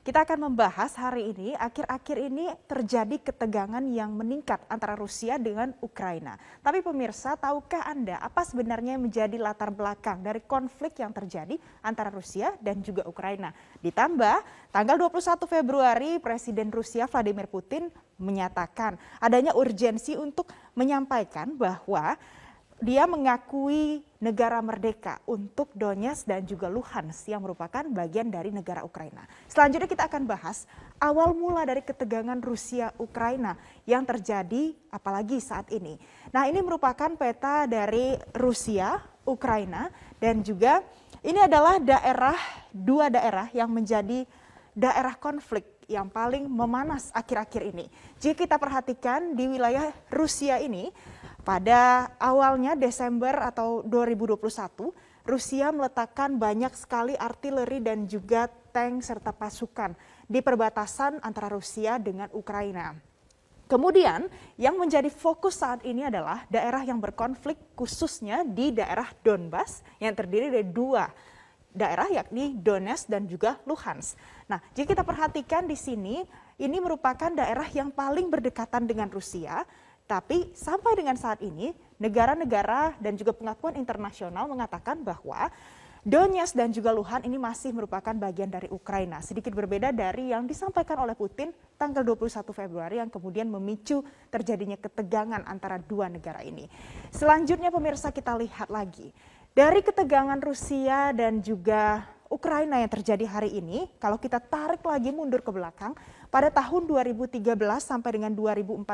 Kita akan membahas hari ini, akhir-akhir ini terjadi ketegangan yang meningkat antara Rusia dengan Ukraina. Tapi pemirsa, tahukah Anda apa sebenarnya yang menjadi latar belakang dari konflik yang terjadi antara Rusia dan juga Ukraina? Ditambah, tanggal 21 Februari, Presiden Rusia Vladimir Putin menyatakan adanya urgensi untuk menyampaikan bahwa dia mengakui negara merdeka untuk Donetsk dan juga Luhansk yang merupakan bagian dari negara Ukraina. Selanjutnya kita akan bahas awal mula dari ketegangan Rusia-Ukraina yang terjadi apalagi saat ini. Nah, ini merupakan peta dari Rusia, Ukraina, dan juga ini adalah dua daerah yang menjadi daerah konflik yang paling memanas akhir-akhir ini. Jika kita perhatikan di wilayah Rusia ini, pada awalnya Desember atau 2021, Rusia meletakkan banyak sekali artileri dan juga tank serta pasukan di perbatasan antara Rusia dengan Ukraina. Kemudian yang menjadi fokus saat ini adalah daerah yang berkonflik, khususnya di daerah Donbas yang terdiri dari dua daerah, yakni Donetsk dan juga Luhansk. Nah, jika kita perhatikan di sini, ini merupakan daerah yang paling berdekatan dengan Rusia. Tapi sampai dengan saat ini, negara-negara dan juga pengakuan internasional mengatakan bahwa Donetsk dan juga Luhansk ini masih merupakan bagian dari Ukraina. Sedikit berbeda dari yang disampaikan oleh Putin tanggal 21 Februari yang kemudian memicu terjadinya ketegangan antara dua negara ini. Selanjutnya pemirsa, kita lihat lagi. Dari ketegangan Rusia dan juga Ukraina yang terjadi hari ini, kalau kita tarik lagi mundur ke belakang, pada tahun 2013 sampai dengan 2014,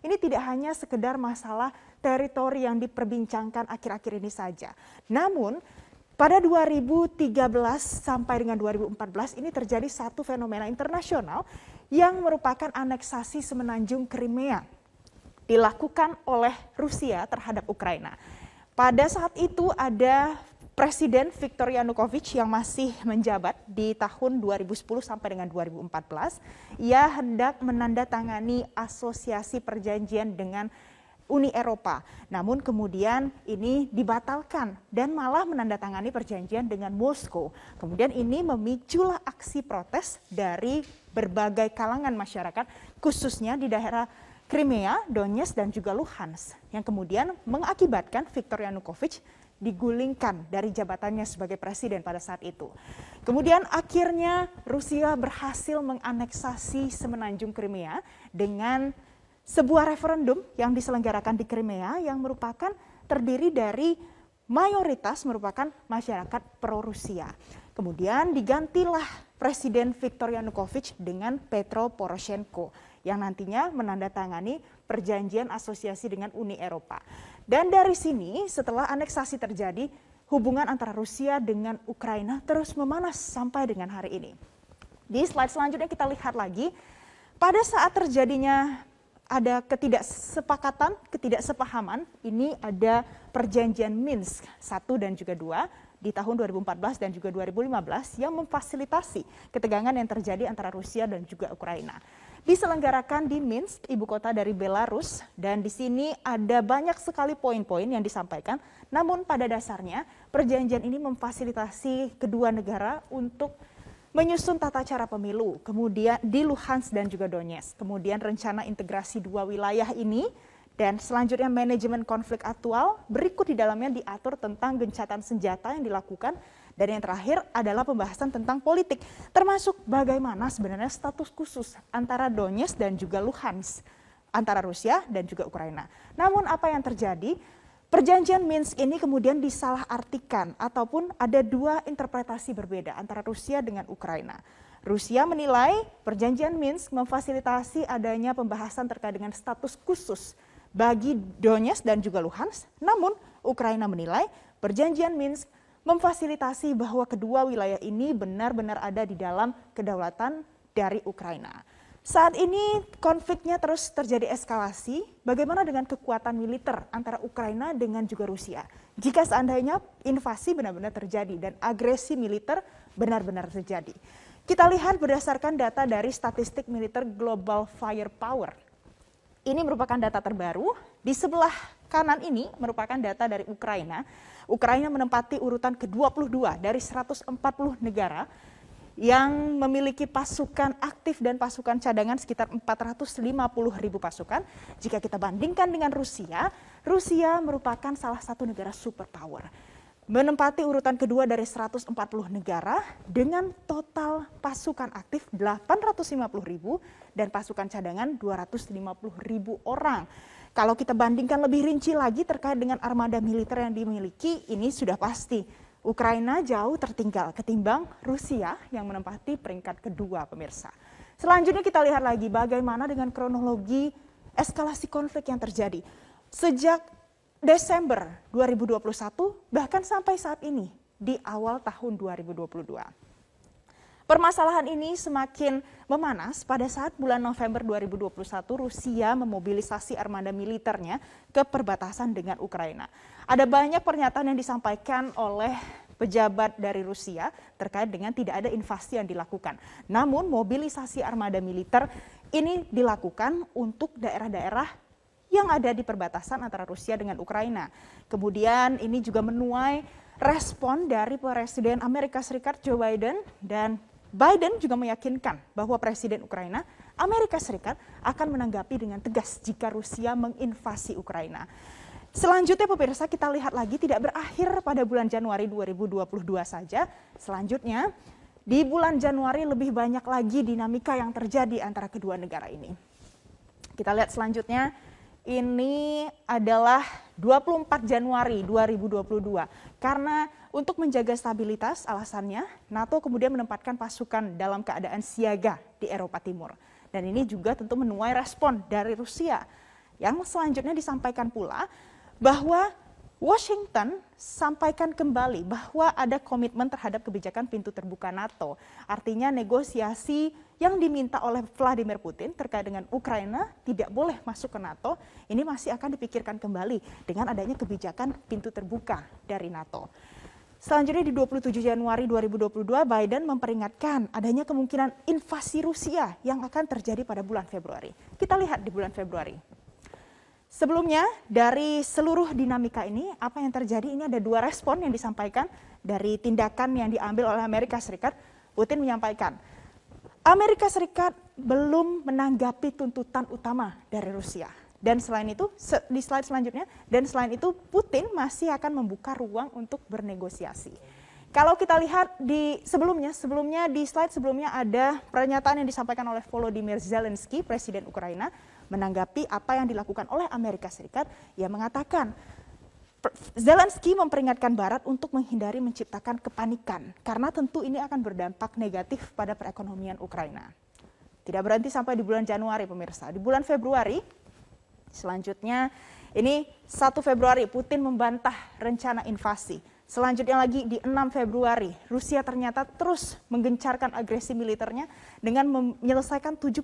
ini tidak hanya sekedar masalah teritori yang diperbincangkan akhir-akhir ini saja. Namun, pada 2013 sampai dengan 2014 ini terjadi satu fenomena internasional yang merupakan aneksasi semenanjung Crimea dilakukan oleh Rusia terhadap Ukraina. Pada saat itu ada Presiden Viktor Yanukovych yang masih menjabat di tahun 2010 sampai dengan 2014, ia hendak menandatangani asosiasi perjanjian dengan Uni Eropa. Namun kemudian ini dibatalkan dan malah menandatangani perjanjian dengan Moskow. Kemudian ini memiculah aksi protes dari berbagai kalangan masyarakat, khususnya di daerah Crimea, Donetsk dan juga Luhansk, yang kemudian mengakibatkan Viktor Yanukovych digulingkan dari jabatannya sebagai presiden pada saat itu. Kemudian akhirnya Rusia berhasil menganeksasi semenanjung Crimea dengan sebuah referendum yang diselenggarakan di Crimea yang merupakan terdiri dari mayoritas merupakan masyarakat pro-Rusia. Kemudian digantilah Presiden Viktor Yanukovych dengan Petro Poroshenko yang nantinya menandatangani perjanjian asosiasi dengan Uni Eropa. Dan dari sini setelah aneksasi terjadi, hubungan antara Rusia dengan Ukraina terus memanas sampai dengan hari ini. Di slide selanjutnya kita lihat lagi, pada saat terjadinya ada ketidaksepakatan, ketidaksepahaman, ini ada perjanjian Minsk 1 dan juga 2 di tahun 2014 dan juga 2015 yang memfasilitasi ketegangan yang terjadi antara Rusia dan juga Ukraina. Diselenggarakan di Minsk, ibu kota dari Belarus, dan di sini ada banyak sekali poin-poin yang disampaikan. Namun pada dasarnya perjanjian ini memfasilitasi kedua negara untuk menyusun tata cara pemilu, kemudian di Luhansk dan juga Donetsk, kemudian rencana integrasi dua wilayah ini, dan selanjutnya manajemen konflik aktual. Berikut di dalamnya diatur tentang gencatan senjata yang dilakukan. Dan yang terakhir adalah pembahasan tentang politik, termasuk bagaimana sebenarnya status khusus antara Donetsk dan juga Luhansk, antara Rusia dan juga Ukraina. Namun apa yang terjadi? Perjanjian Minsk ini kemudian disalahartikan ataupun ada dua interpretasi berbeda antara Rusia dengan Ukraina. Rusia menilai perjanjian Minsk memfasilitasi adanya pembahasan terkait dengan status khusus bagi Donetsk dan juga Luhansk. Namun Ukraina menilai perjanjian Minsk memfasilitasi bahwa kedua wilayah ini benar-benar ada di dalam kedaulatan dari Ukraina. Saat ini konfliknya terus terjadi eskalasi. Bagaimana dengan kekuatan militer antara Ukraina dengan juga Rusia? Jika seandainya invasi benar-benar terjadi dan agresi militer benar-benar terjadi. Kita lihat berdasarkan data dari statistik militer Global Firepower. Ini merupakan data terbaru. Di sebelah kanan ini merupakan data dari Ukraina. Ukraina menempati urutan ke-22 dari 140 negara yang memiliki pasukan aktif dan pasukan cadangan sekitar 450.000 pasukan. Jika kita bandingkan dengan Rusia, Rusia merupakan salah satu negara superpower. Menempati urutan kedua dari 140 negara dengan total pasukan aktif 850.000 dan pasukan cadangan 250.000 orang. Kalau kita bandingkan lebih rinci lagi terkait dengan armada militer yang dimiliki, ini sudah pasti Ukraina jauh tertinggal ketimbang Rusia yang menempati peringkat kedua, pemirsa. Selanjutnya kita lihat lagi bagaimana dengan kronologi eskalasi konflik yang terjadi. Sejak Desember 2021 bahkan sampai saat ini di awal tahun 2022. Permasalahan ini semakin memanas pada saat bulan November 2021 Rusia memobilisasi armada militernya ke perbatasan dengan Ukraina. Ada banyak pernyataan yang disampaikan oleh pejabat dari Rusia terkait dengan tidak ada invasi yang dilakukan. Namun mobilisasi armada militer ini dilakukan untuk daerah-daerah yang ada di perbatasan antara Rusia dengan Ukraina. Kemudian ini juga menuai respon dari Presiden Amerika Serikat Joe Biden, dan Biden juga meyakinkan bahwa Presiden Ukraina, Amerika Serikat akan menanggapi dengan tegas jika Rusia menginvasi Ukraina. Selanjutnya pemirsa, kita lihat lagi tidak berakhir pada bulan Januari 2022 saja. Selanjutnya di bulan Januari lebih banyak lagi dinamika yang terjadi antara kedua negara ini. Kita lihat selanjutnya, ini adalah 24 Januari 2022. Karena untuk menjaga stabilitas, alasannya NATO kemudian menempatkan pasukan dalam keadaan siaga di Eropa Timur. Dan ini juga tentu menuai respon dari Rusia. Yang selanjutnya disampaikan pula bahwa Washington sampaikan kembali bahwa ada komitmen terhadap kebijakan pintu terbuka NATO. Artinya negosiasi yang diminta oleh Vladimir Putin terkait dengan Ukraina tidak boleh masuk ke NATO, ini masih akan dipikirkan kembali dengan adanya kebijakan pintu terbuka dari NATO. Selanjutnya di 27 Januari 2022, Biden memperingatkan adanya kemungkinan invasi Rusia yang akan terjadi pada bulan Februari. Kita lihat di bulan Februari. Sebelumnya, dari seluruh dinamika ini, apa yang terjadi, ini ada dua respon yang disampaikan dari tindakan yang diambil oleh Amerika Serikat. Putin menyampaikan, Amerika Serikat belum menanggapi tuntutan utama dari Rusia. Dan selain itu, di slide selanjutnya, dan selain itu Putin masih akan membuka ruang untuk bernegosiasi. Kalau kita lihat di sebelumnya di slide sebelumnya ada pernyataan yang disampaikan oleh Volodymyr Zelensky, Presiden Ukraina, menanggapi apa yang dilakukan oleh Amerika Serikat. Ia mengatakan, Zelensky memperingatkan Barat untuk menghindari menciptakan kepanikan, karena tentu ini akan berdampak negatif pada perekonomian Ukraina. Tidak berhenti sampai di bulan Januari, pemirsa. Di bulan Februari, selanjutnya ini 1 Februari Putin membantah rencana invasi. Selanjutnya lagi di 6 Februari, Rusia ternyata terus menggencarkan agresi militernya dengan menyelesaikan 70%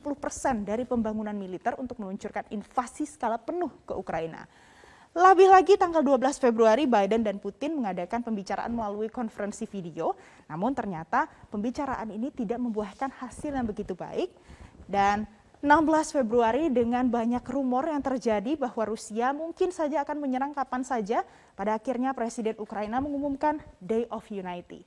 dari pembangunan militer untuk meluncurkan invasi skala penuh ke Ukraina. Lebih lagi tanggal 12 Februari, Biden dan Putin mengadakan pembicaraan melalui konferensi video. Namun ternyata pembicaraan ini tidak membuahkan hasil yang begitu baik. Dan 16 Februari dengan banyak rumor yang terjadi bahwa Rusia mungkin saja akan menyerang kapan saja, pada akhirnya Presiden Ukraina mengumumkan Day of Unity.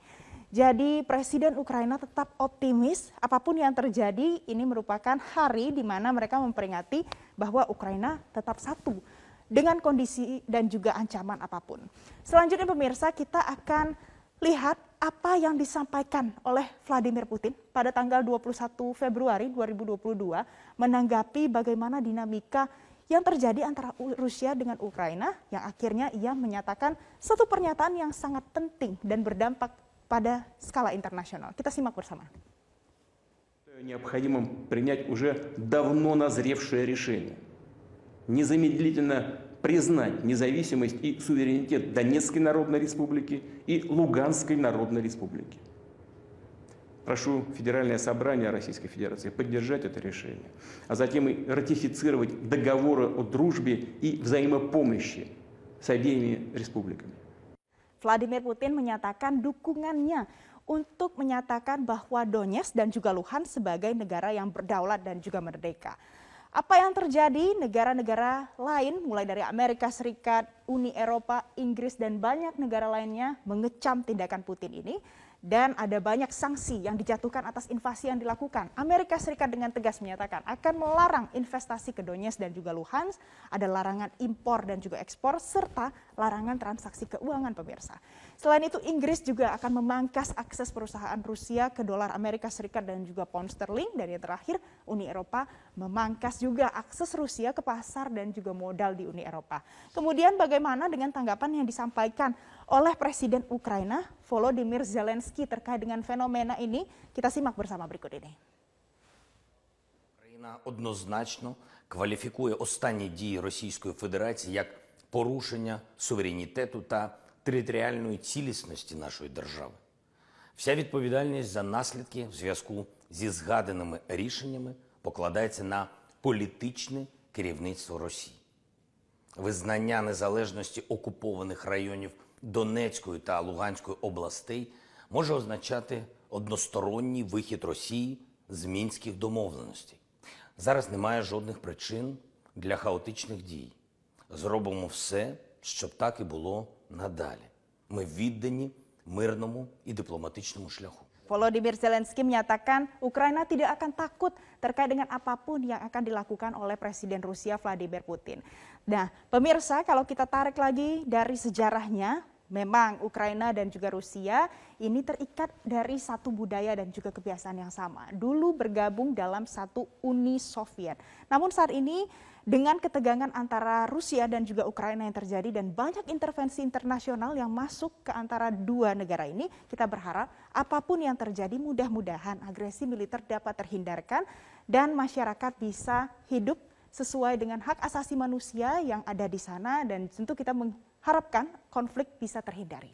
Jadi Presiden Ukraina tetap optimis apapun yang terjadi, ini merupakan hari di mana mereka memperingati bahwa Ukraina tetap satu dengan kondisi dan juga ancaman apapun. Selanjutnya pemirsa, kita akan lihat apa yang disampaikan oleh Vladimir Putin pada tanggal 21 Februari 2022 menanggapi bagaimana dinamika yang terjadi antara Rusia dengan Ukraina, yang akhirnya ia menyatakan satu pernyataan yang sangat penting dan berdampak pada skala internasional. Kita simak bersama. Необходимо принять уже давно назревшее решение. Незамедлительно признать независимость и суверенитет Донецкой Народной Республики и Луганской Народной Республики. Прошу Федеральное собрание Российской Федерации поддержать это решение, а затем и ратифицировать договоры о дружбе и взаимопомощи с обеими республиками. Vladimir Putin menyatakan dukungannya untuk menyatakan bahwa Donetsk dan juga Luhansk sebagai negara yang berdaulat dan juga merdeka. Apa yang terjadi, negara-negara lain mulai dari Amerika Serikat, Uni Eropa, Inggris dan banyak negara lainnya mengecam tindakan Putin ini. Dan ada banyak sanksi yang dijatuhkan atas invasi yang dilakukan. Amerika Serikat dengan tegas menyatakan akan melarang investasi ke Donetsk dan juga Luhansk, ada larangan impor dan juga ekspor, serta larangan transaksi keuangan pemirsa. Selain itu, Inggris juga akan memangkas akses perusahaan Rusia ke dolar Amerika Serikat dan juga pound sterling. Dan yang terakhir, Uni Eropa memangkas juga akses Rusia ke pasar dan juga modal di Uni Eropa. Kemudian bagaimana dengan tanggapan yang disampaikan oleh Presiden Ukraina Volodymyr Zelensky terkait dengan fenomena ini? Kita simak bersama berikut ini. Україна однозначно кваліфікує останні дії Російської Федерації як порушення суверенітету та територіальної цілісності нашої держави. Вся відповідальність за наслідки в зв'язку зі згаданими рішеннями покладається на політичне керівництво Росії. Визнання незалежності окупованих районів Донецької та Луганської областей може означати односторонній вихід Росії з Мінських домовленостей. Зараз немає жодних причин для хаотичних дій. Зробимо все, щоб так і було надалі. Ми віддані мирному і дипломатичному шляху. Volodymyr Zelensky menyatakan Ukraina tidak akan takut terkait dengan apapun yang akan dilakukan oleh Presiden Rusia Vladimir Putin. Nah, pemirsa, kalau kita tarik lagi dari sejarahnya, memang Ukraina dan juga Rusia ini terikat dari satu budaya dan juga kebiasaan yang sama. Dulu bergabung dalam satu Uni Soviet. Namun saat ini dengan ketegangan antara Rusia dan juga Ukraina yang terjadi dan banyak intervensi internasional yang masuk ke antara dua negara ini, kita berharap apapun yang terjadi mudah-mudahan agresi militer dapat terhindarkan dan masyarakat bisa hidup sesuai dengan hak asasi manusia yang ada di sana, dan tentu kita mengharapkan konflik bisa terhindari.